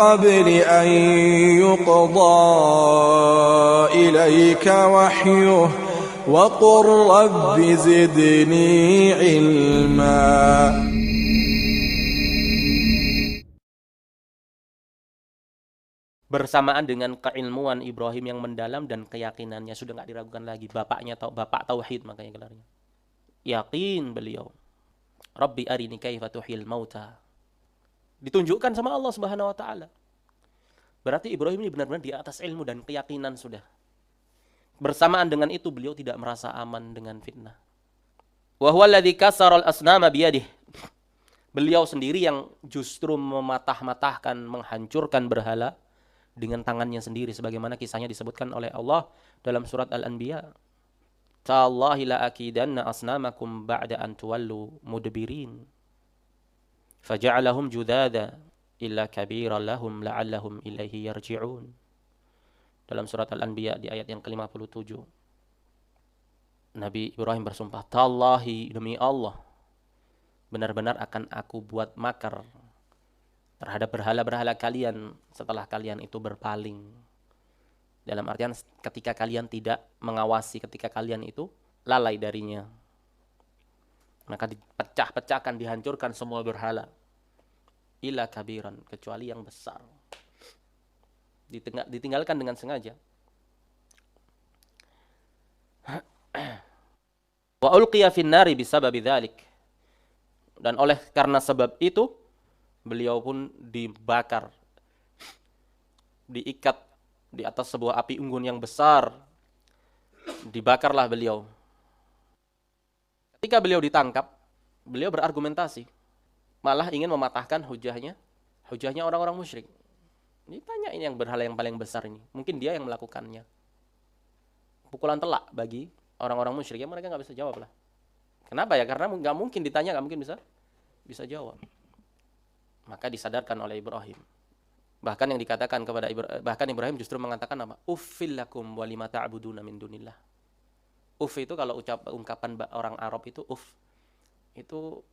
قبل أن يقضى إليك وحيه وقل رب زدني علما. Bersamaan dengan keilmuan Ibrahim yang mendalam dan keyakinannya sudah nggak diragukan lagi, bapaknya bapak tauhid, makanya gelarnya. Yakin beliau. Rabbi arini kaifa tuhil mauta. Ditunjukkan sama Allah Subhanahu wa taala. Berarti Ibrahim ini benar-benar di atas ilmu dan keyakinan sudah. Bersamaan dengan itu beliau tidak merasa aman dengan fitnah. Wa huwa alladzi kasara al-asnama biyadihi. Beliau sendiri yang justru mematah-matahkan, menghancurkan berhala dengan tangannya sendiri, sebagaimana kisahnya disebutkan oleh Allah dalam surat Al-Anbiya. Tallahi la akidanna asnamakum ba'da an tuwallu mudbirin. Faja'alahum judada illa kabiran lahum la'allahum ilaihi yarji'un. Dalam surat Al-Anbiya di ayat yang ke-57. Nabi Ibrahim bersumpah, Tallahi, demi Allah, benar-benar akan aku buat makar terhadap berhala-berhala kalian setelah kalian itu berpaling. Dalam artian ketika kalian tidak mengawasi, ketika kalian itu lalai darinya. Maka dipecah-pecahkan, dihancurkan semua berhala. Ila kabiran, kecuali yang besar. Ditinggalkan dengan sengaja. Wa ulqiya finnari bisababi dzalik. Dan oleh karena sebab itu beliau pun dibakar, diikat di atas sebuah api unggun yang besar, dibakarlah beliau. Ketika beliau ditangkap, beliau berargumentasi, malah ingin mematahkan hujahnya orang-orang musyrik. Ditanya ini yang berhala yang paling besar ini, mungkin dia yang melakukannya. Pukulan telak bagi orang-orang musyrik, ya mereka nggak bisa jawab lah. Kenapa ya? Karena nggak mungkin ditanya, nggak mungkin bisa jawab. Maka disadarkan oleh Ibrahim. Bahkan yang dikatakan kepada bahkan Ibrahim justru mengatakan apa? Uffil lakum wa lima ta'buduna min dunillah. Uff itu kalau ungkapan orang Arab itu uff. Itu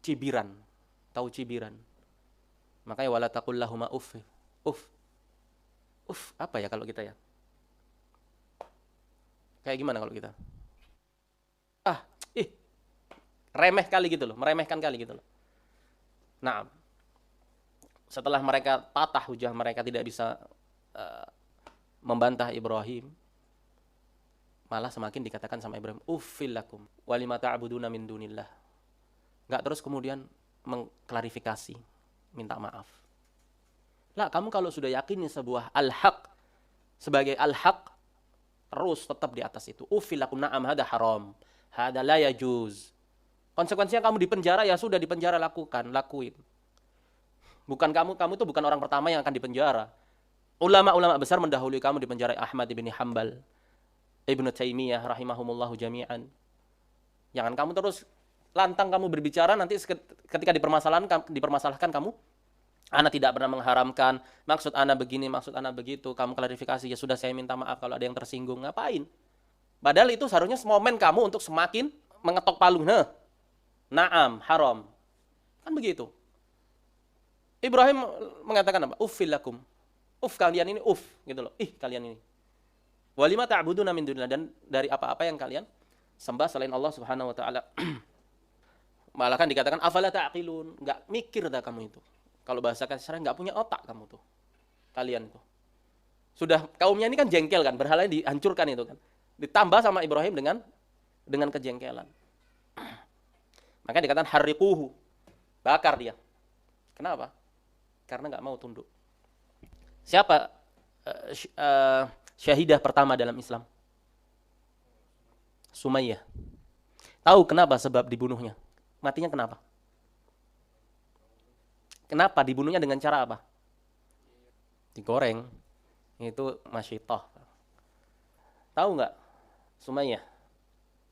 cibiran. Tahu cibiran. Makanya wala taqul lahuma uff. Uff. Uff apa ya kalau kita ya? Kayak gimana kalau kita? Remeh kali gitu loh, meremehkan kali gitu loh. Nah, setelah mereka patah hujah, mereka tidak bisa membantah Ibrahim, malah semakin dikatakan sama Ibrahim, uffil lakum walima ta'buduna min dunillah. Enggak terus kemudian mengklarifikasi, minta maaf. Lah, kamu kalau sudah yakin sebuah al-haq sebagai al-haq, terus tetap di atas itu. Uffil lakum, na'am hada haram, hada la yajuz. Konsekuensinya kamu dipenjara, ya sudah dipenjara, lakuin. Bukan kamu itu bukan orang pertama yang akan dipenjara. Ulama-ulama besar mendahului kamu dipenjara. Ahmad bin Hanbal, Ibnu Taimiyah rahimahumullahu jami'an. Jangan kamu terus lantang kamu berbicara, nanti ketika dipermasalahkan kamu, ana tidak pernah mengharamkan, maksud ana begini, maksud ana begitu, kamu klarifikasi, ya sudah saya minta maaf kalau ada yang tersinggung. Ngapain? Padahal itu seharusnya momen kamu untuk semakin mengetok palu. Naam, haram. Kan begitu. Ibrahim mengatakan apa? Uffil lakum. Uff kalian ini, uff gitu loh. Kalian ini. Walima ta'buduna min dunillah, dan dari apa-apa yang kalian sembah selain Allah Subhanahu wa taala. Malah kan dikatakan afala ta'qilun, enggak mikir dah kamu itu. Kalau bahasa kasar enggak punya otak kamu tuh. Kalian tuh. Sudah kaumnya ini kan jengkel kan, berhalanya dihancurkan itu kan. Ditambah sama Ibrahim dengan kejengkelan. Maka dikatakan harriquhu, bakar dia. Kenapa? Karena nggak mau tunduk. Siapa syahidah pertama dalam Islam? Sumayyah. Tahu kenapa sebab dibunuhnya? Matinya kenapa? Kenapa dibunuhnya dengan cara apa? Digoreng. Itu masyitah. Tahu nggak Sumayyah?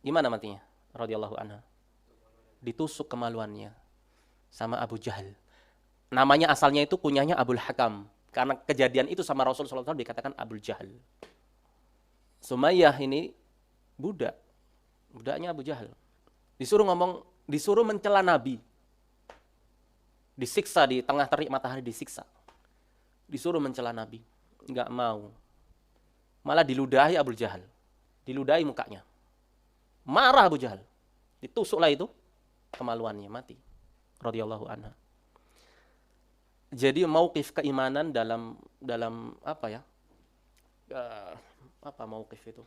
Gimana matinya? Radhiyallahu anha. Ditusuk kemaluannya sama Abu Jahal. Namanya asalnya itu kunyahnya Abul Hakam. Karena kejadian itu sama Rasulullah SAW dikatakan Abul Jahal. Sumayyah ini budaknya Abu Jahal. Disuruh mencela Nabi. Disiksa di tengah terik matahari, disiksa. disuruh mencela Nabi, nggak mau. Malah diludahi Abu Jahal, diludahi mukanya. Marah Abu Jahal, ditusuklah itu, kemaluannya, mati. Radhiyallahu anha. Jadi mauqif keimanan dalam apa ya? Apa mauqif itu?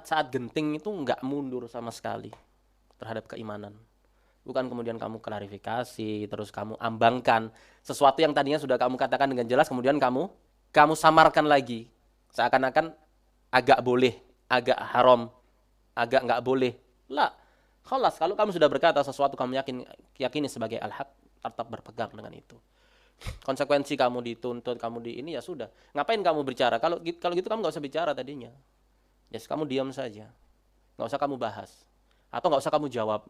Saat genting itu nggak mundur sama sekali terhadap keimanan. Bukan kemudian kamu klarifikasi, terus kamu ambangkan sesuatu yang tadinya sudah kamu katakan dengan jelas, kemudian kamu samarkan lagi, seakan-akan agak boleh, agak haram, agak nggak boleh. Lah, khalas, kalau kamu sudah berkata sesuatu kamu yakini sebagai al-haq, tetap berpegang dengan itu. Konsekuensi kamu dituntut, kamu di ini, ya sudah. Ngapain kamu bicara? Kalau gitu kamu nggak usah bicara tadinya. Yes, kamu diam saja, nggak usah kamu bahas, atau nggak usah kamu jawab.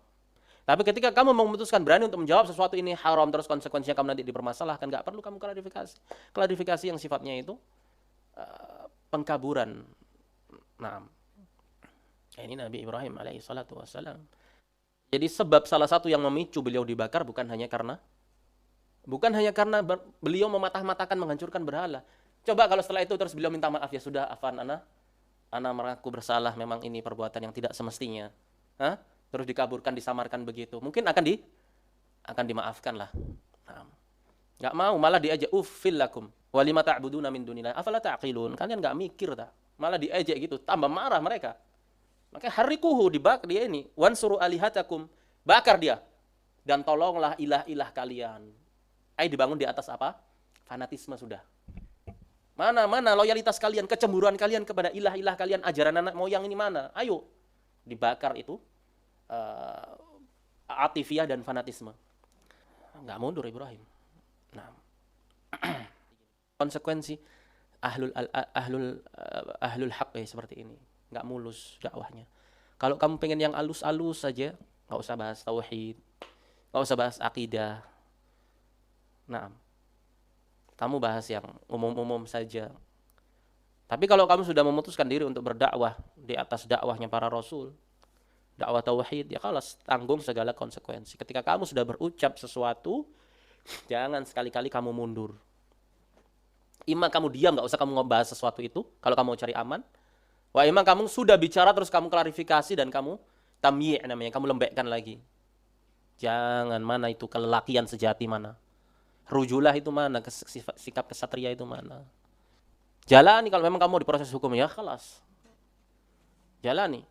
Tapi ketika kamu memutuskan berani untuk menjawab sesuatu ini haram, terus konsekuensinya kamu nanti dipermasalahkan, nggak perlu kamu klarifikasi. Klarifikasi yang sifatnya itu pengkaburan. Nah, ini Nabi Ibrahim alaihissalatu wassalam. Jadi sebab salah satu yang memicu beliau dibakar bukan hanya karena beliau mematah-matahkan, menghancurkan berhala. Coba kalau setelah itu terus beliau minta maaf, ya sudah, afan ana mengaku bersalah, memang ini perbuatan yang tidak semestinya. Terus dikaburkan, disamarkan begitu, mungkin akan dimaafkan lah. Nah, nggak mau, malah diajak, uffil lakum walima ta'buduna min dunillah afala ta'qilun, kalian nggak mikir dah, malah diajak gitu, tambah marah mereka. Makanya harikuhu, dibakar dia ini, wansuru alihatakum, bakar dia, dan tolonglah ilah-ilah kalian. Dibangun di atas apa? Fanatisme sudah. Mana loyalitas kalian, kecemburuan kalian kepada ilah-ilah kalian, ajaran anak moyang ini mana? Ayo, dibakar itu. Atifiyah dan fanatisme. Nggak mundur Ibrahim. Nah, konsekuensi ahlul haq seperti ini, nggak mulus dakwahnya. Kalau kamu pengen yang alus-alus saja, nggak usah bahas tauhid, nggak usah bahas akidah. Nah, kamu bahas yang umum-umum saja. Tapi kalau kamu sudah memutuskan diri untuk berdakwah di atas dakwahnya para rasul, dakwah tauhid, ya kalas, tanggung segala konsekuensi. Ketika kamu sudah berucap sesuatu, jangan sekali-kali kamu mundur. Ima kamu diam, nggak usah kamu ngebahas sesuatu itu, kalau kamu mau cari aman. Wah, ima kamu sudah bicara terus kamu klarifikasi dan kamu tamyi' namanya, kamu lembekkan lagi. Jangan, mana itu kelelakian sejati mana? Rujulah itu mana? Sikap kesatria itu mana? Jalani, kalau memang kamu di proses hukum, ya kalas. Jalani.